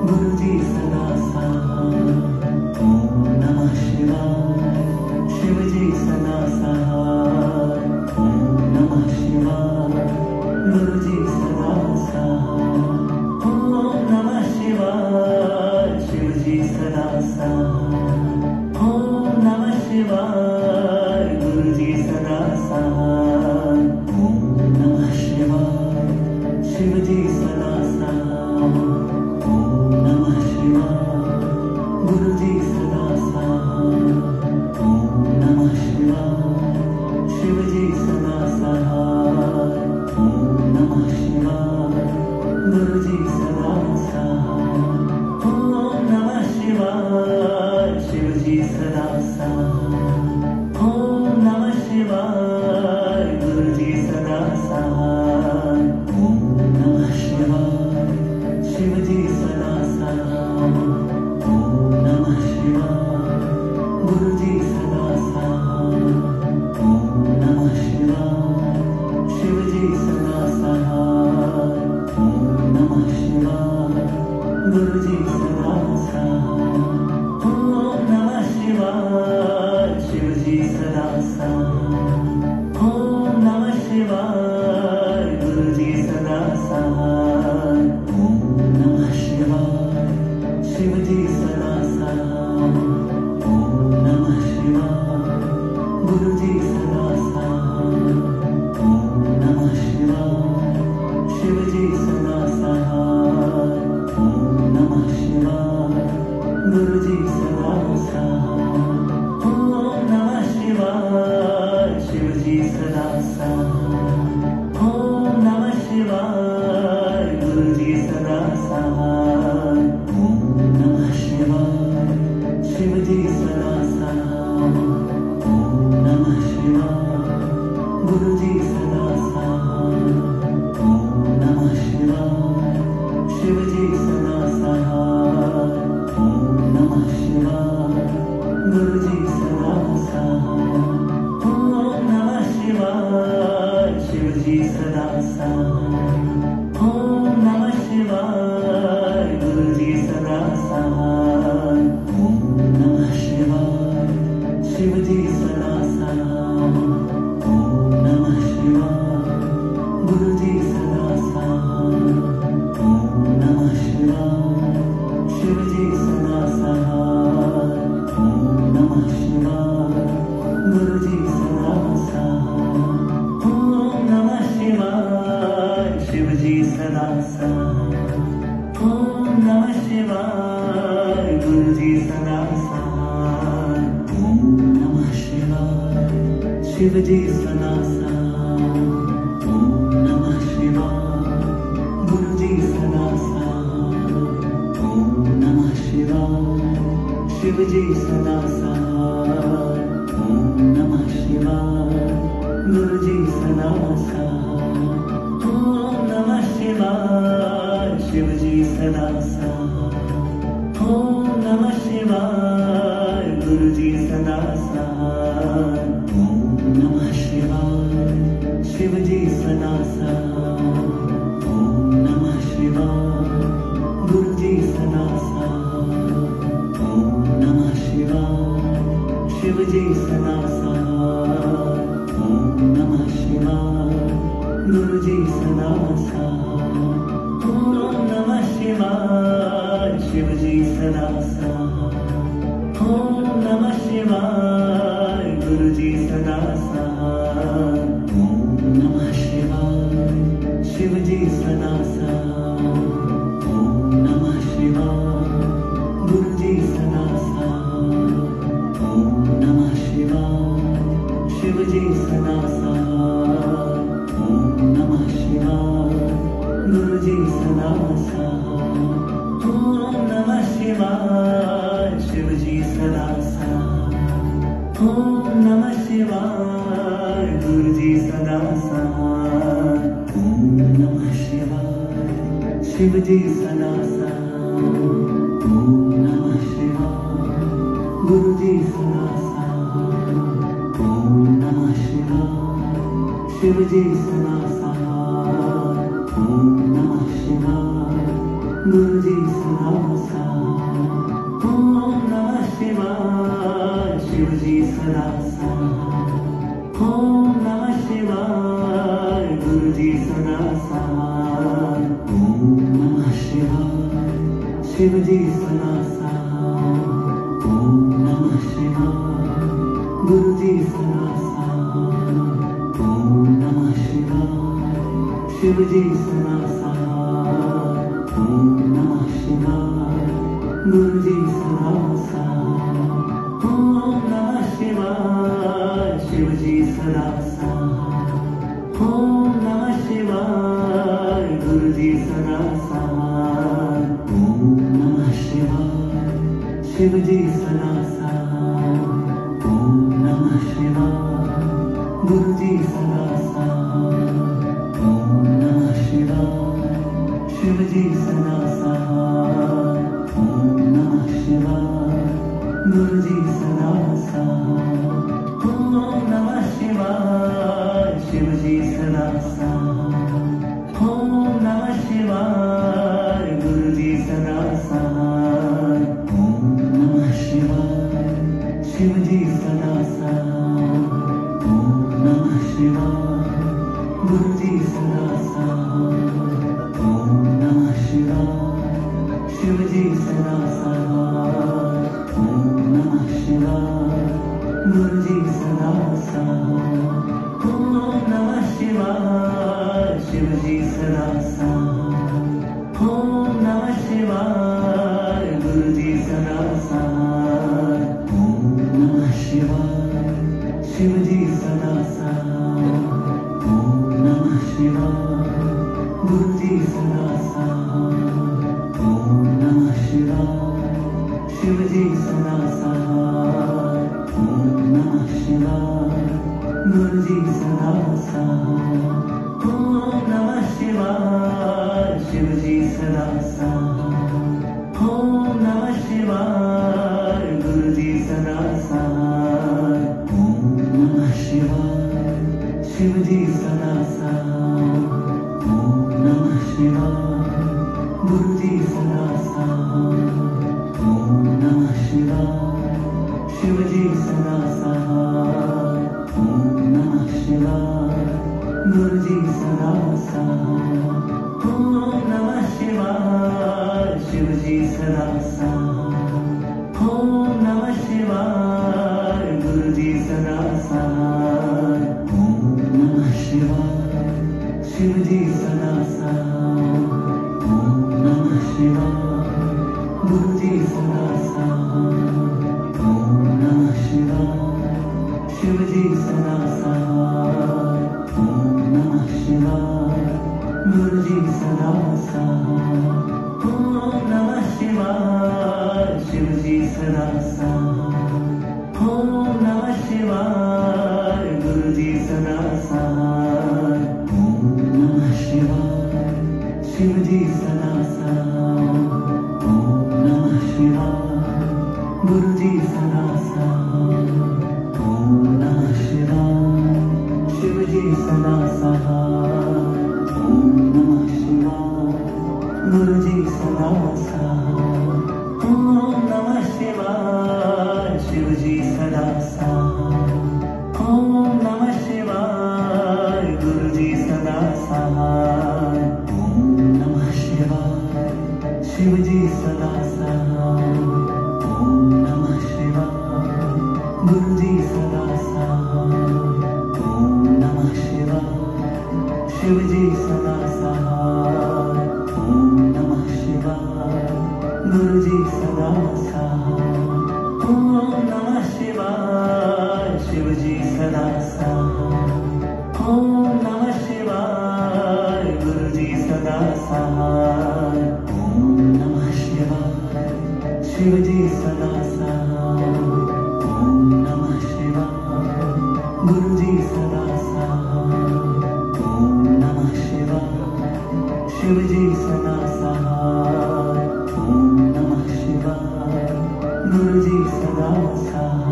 गुरुजी सदा साथ, ओम नमः जी सदा साथ। ओम नमः शिवाय गुरु जी सदा साथ। ओम नमः शिवाय शिव जी सदा साथ। ओम नमः शिवाय गुरु जी सदा साथ। ओम नमः शिवाय शिव जी सदा साथ। ओम नमः शिवाय गुरु जी सदा साथ। ओम नमः शिवाय शिव जी सदा साथ। ओम नमः शिवाय गुरु जी सदा साथ। ओम नमः शिवाय शिव जी सदा साथ। ओम नमः शिवाय गुरु जी सदा साथ। ओम नमः शिवाय शिव जी सदा साथ। ओम नमः शिवाय गुरु जी सदा साथ। ओम नमः शिवाय शिव जी सदा साथ। ओम नमः शिवाय गुरु जी सदा साथ। ओम नमः शिवाय शिव जी सदा साथ। ओम नमः शिवाय गुरु जी सदा साथ। ओम नमः शिवाय शिव जी सदा साथ। ओम नमः शिवाय गुरु जी सदा साथ। ओम नमः शिवाय शिव जी सदा साथ। ओम नमः शिवाय गुरु जी सदा साथ। ओम नमः शिवाय शिव जी सदा साथ। ओम नमः शिवाय गुरु जी सदा साथ। ओम नमः शिवाय शिव जी सदा साथ। ओम नमः शिवाय गुरु जी सदा साथ। ओम नमः शिवाय शिव जी सदा साथ। ओम नमः शिवाय गुरु जी सदा साथ। ओम नमः शिवाय शिव जी सदा साथ। ओम नमः शिवाय गुरु जी सदा साथ। ओम नमः शिवाय शिव जी सदा साथ। ओम नमः शिवाय गुरु जी सदा साथ। ओम नमः शिवाय शिव जी सदा साथ। ओम नमः शिवाय गुरु जी सदा साथ। ओम नमः शिवाय शिव जी सदा साथ। ओम नमः शिवाय गुरु जी सदा साथ। ओम नमः शिवाय शिव जी सदा साथ। ओम नमः शिवाय गुरु जी सदा साथ। ओम नमः शिवाय शिव जी सदा साथ। ओम नमः शिवाय गुरु जी सदा साथ। ओम नमः शिवाय शिव जी सदा साथ। ओम नमः शिवाय गुरु जी सदा साथ। ओम नमः शिवाय शिव जी सदा साथ। ओम नमः शिवाय गुरु जी सदा साथ। ओम नमः शिवाय शिव जी सदा साथ। ओम नमः शिवाय गुरु जी सदा साथ। ओम नमः शिवाय शिव जी सदा साथ। ओम नमः शिवाय गुरु जी सदा साथ। ओम नमः शिवाय शिव जी सदा साथ। ओम नमः शिवाय गुरु जी सदा साथ। ओम नमः शिवाय शिव जी सदा साथ। ओम नमः शिवाय गुरु जी सदा साथ। ओम नमः शिवाय शिव जी सदा साथ। ओम नमः शिवाय गुरु जी सदा साथ। ओम नमः शिवाय शिव जी सदा साथ। ओम नमः शिवाय गुरु जी सदा साथ। ओम नमः शिवाय शिव जी सदा साथ। ओम नमः शिवाय गुरु जी सदा साथ। ओम नमः शिवाय शिव जी सदा साथ। सदा साथ। ओम नमः शिवाय शिव जी सदा साथ। ओम नमः शिवाय गुरु जी सदा साथ। ओम नमः शिवाय शिव जी सदा साथ। ओम नमः शिवाय गुरु जी सदा साथ। ओम नमः शिवाय शिव जी सदा साथ। ओम नमः शिवाय गुरु जी सदा साथ। ओम नमः शिवाय शिव जी सदा साथ। ओम नमः शिवाय गुरु जी सदा साथ। ओम नमः शिवाय शिव जी सदा साथ। ओम नमः शिवाय गुरु जी सदा साथ। ओम नमः शिवाय शिव जी सदा साथ। ओम नमः शिवाय गुरु जी सदा साथ। ओम नमः शिवाय शिव जी सदा साथ। ओम नमः शिवाय गुरु जी सदा साथ। ओम नमः शिवाय शिव जी सदा साथ। ओम नमः शिवाय गुरु जी सदा साथ। ओम नमः शिवाय शिव जी सदा साथ। ओम नमः शिवाय गुरु जी सदा साथ। ओम नमः शिवाय शिव जी सदा साथ। ओम नमः शिवाय गुरु जी सदा साथ। ओम नमः शिवाय शिव जी सदा साथ। ओम नमः शिवाय गुरु जी सदा साथ। ओम नमः शिवाय शिव जी सदा साथ। ओम नमः शिवाय गुरु जी सदा साथ। ओम नमः शिवाय शिव जी सदा साथ। ओम नमः शिवाय गुरु जी सदा साथ। ओम नमः शिवाय शिव जी सदा साथ। ओम नमः शिवाय गुरु जी सदा साथ। ओम नमः शिवाय शिव जी सदा साथ। ओम नमः शिवाय गुरु जी सदा साथ। ओम नमः शिवाय शिव जी सदा साथ। ओम नमः शिवाय गुरु जी सदा साथ। ओम नमः शिवाय शिव जी सदा साथ। ओम नमः शिवाय गुरु जी सदा साथ। ओम नमः शिवाय शिव जी सदा साथ। ओम नमः शिवाय गुरु जी सदा साथ। ओम नमः शिवाय शिव जी सदा साथ। ओम नमः शिवाय गुरु जी सदा साथ। ओम नमः शिवाय शिव जी सदा साथ। ओम नमः शिवाय गुरु जी सदा साथ। ओम नमः शिवाय शिव जी सदा साथ। ओम नमः शिवाय गुरु जी सदा साथ।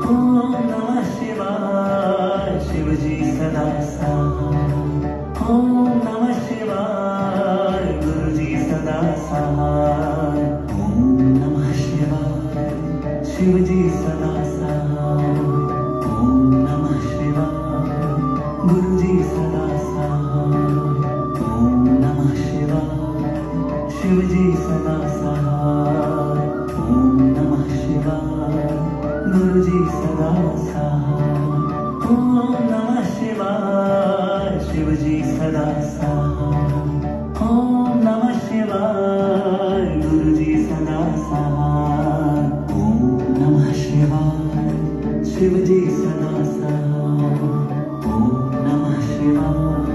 ओम नमः शिवाय शिव जी सदा साथ। ओम नमः शिवाय गुरु जी सदा साथ। ओम नमः शिवाय शिव जी सदा साथ। ओम नमः शिवाय गुरु जी सदा साथ। ओम नमः शिवाय शिव जी सदा साथ। ओम नमः शिवाय गुरु जी सदा साथ। ओम नमः शिवाय शिव जी सदा साथ। ओम नमः शिवाय गुरु जी सदा साथ। ओम नमः शिवाय शिव जी सदा साथ। ओम नमः शिवाय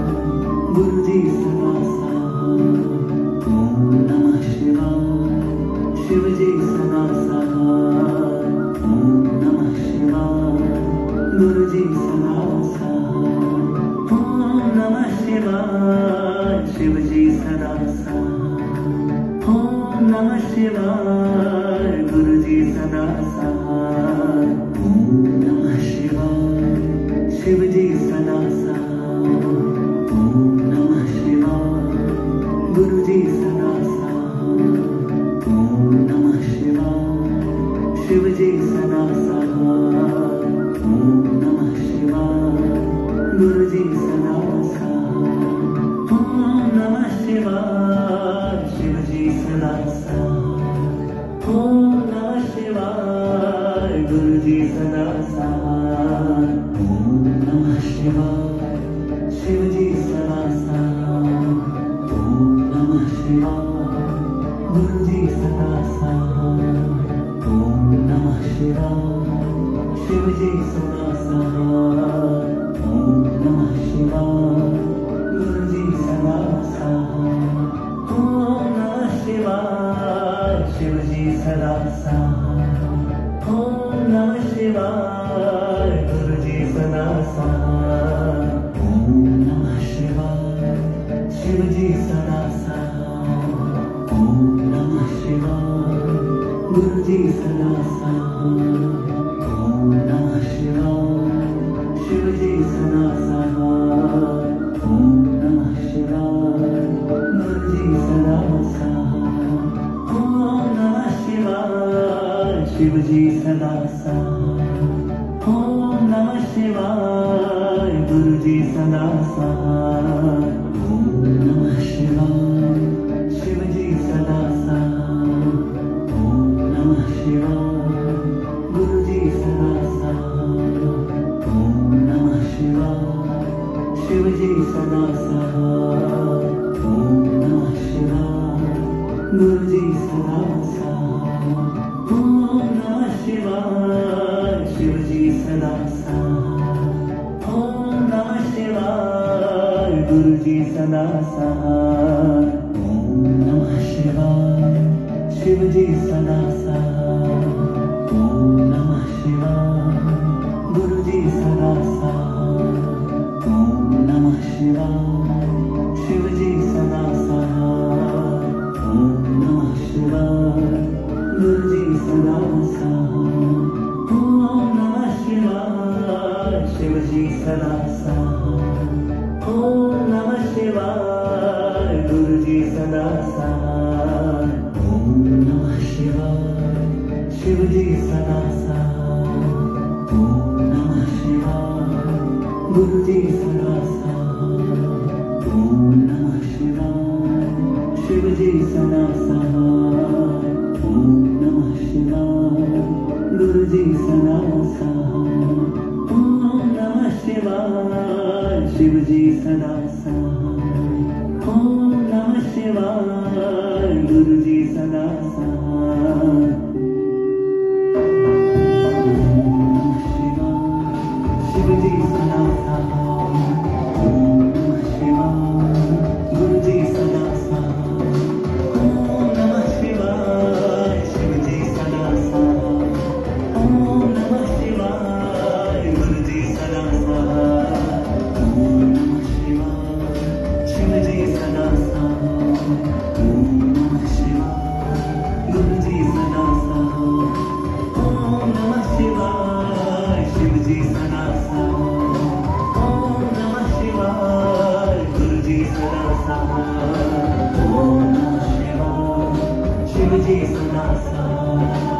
गुरु जी सदा साथ। ओम नमः शिवाय शिव जी सदा साथ। ओम नमः शिवाय गुरु जी सदा साथ। ओम नमः शिवाय शिव जी सदा साथ। ओम नमः शिवाय गुरु जी सदा साथ। जी सदा सहाय। ओम नमः शिवाय गुरु जी सदा सहाय। ओम नमः शिवाय शिव जी सदा सहाय। ओम नमः शिवाय गुरु जी सदा सहाय। ओम नमः शिवाय शिव जी सदा सहाय। ओम नमः शिवाय गुरु जी सदा सहाय। ओम नमः शिवाय शिव जी सदा सहाय। ओम नमः शिवाय गुरु जी सदा सहाय। ओम नमः शिवाय शिव जी सदा सहाय। ओम नमः शिवाय गुरु जी सदा सहाय। ओम नमः शिवाय शिव जी सदा सहाय। ओम नमः शिवाय गुरु जी सदा सहाय। ओम नमः शिवाय शिव जी सदा सहाय। ओम नमः शिवाय गुरु जी सदा सहाय। ओम नमः शिवाय शिव जी सदा सहाय। ओम नमः शिवाय गुरु जी सदा सहाय। ओम नमः शिवाय शिव जी सदा सहाय। ओम नमः शिवाय गुरु जी सदा सहाय। ओम नमः शिवाय शिव जी सदा सहाय। ओम नमः शिवाय गुरु जी सदा सहाय। ओम नमः शिवाय शिव जी सदा सहाय। ओम नमः शिवाय गुरु जी सदा सहाय। ओम नमः शिवाय शिव जी सदा सहाय। ओम नमः शिवाय गुरु जी सदा सहाय। ओम नमः शिवाय शिव जी सदा सहाय। ओम नमः शिवाय गुरु जी सदा सहाय। ओम नमः शिवाय शिव जी सदा सहाय। ओम नमः शिवाय गुरु जी सदा सहाय। ओम नमः शिवाय शिव जी सदा सहाय। ओम नमः शिवाय गुरु जी सदा सहाय। ओम नमः शिवाय शिव जी सदा सहाय। ओम नमः शिवाय गुरु जी सदा सहाय। ओम नमः शिवाय शिव जी सदा सहाय। ओम नमः शिवाय गुरु जी सदा सहाय। शिव जी सदा सहाय। ओम नमः शिवाय गुरु जी सदा सहाय। ओम नमः शिवाय शिव जी सदा सहाय। ओम नमः शिवाय गुरु जी सदा सहाय। ओम नमः शिवाय शिव जी सदा सहाय। ओम नमः शिवाय गुरु जी सदा सहाय। ओम नमः शिवाय शिव जी सदा सहाय। ओम नमः शिवाय गुरु जी सदा सहाय। ओम नमः शिवाय शिव जी सदा सहाय।